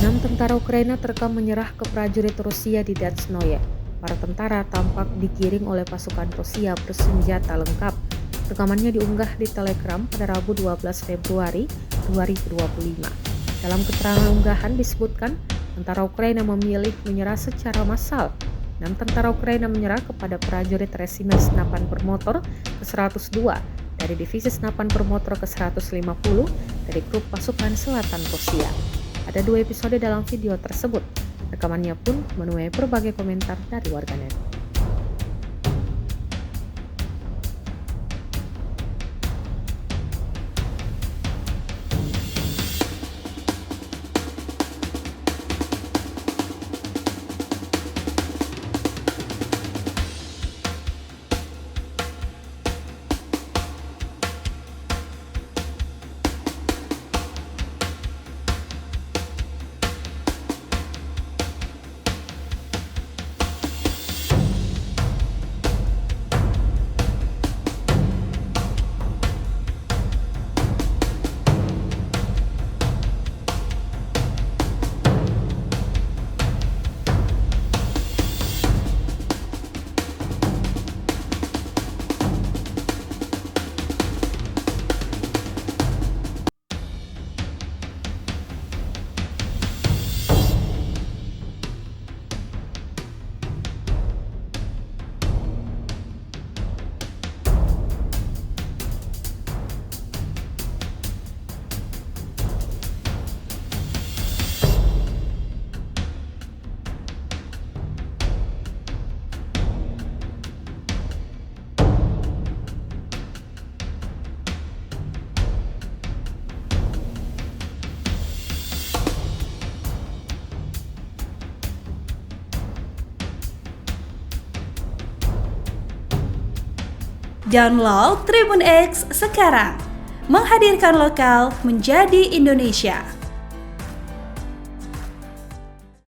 6 tentara Ukraina terekam menyerah ke prajurit Rusia di Detsnoye. Para tentara tampak digiring oleh pasukan Rusia bersenjata lengkap. Rekamannya diunggah di Telegram pada Rabu 12 Februari 2025. Dalam keterangan unggahan disebutkan, tentara Ukraina memilih menyerah secara massal. 6 tentara Ukraina menyerah kepada prajurit Resimen Senapan Bermotor ke-102 dari Divisi Senapan Bermotor ke-150 dari grup pasukan selatan Rusia. Ada 2 episode dalam video tersebut. Rekamannya pun menuai berbagai komentar dari warganet. Download Tribun X sekarang, menghadirkan lokal menjadi Indonesia.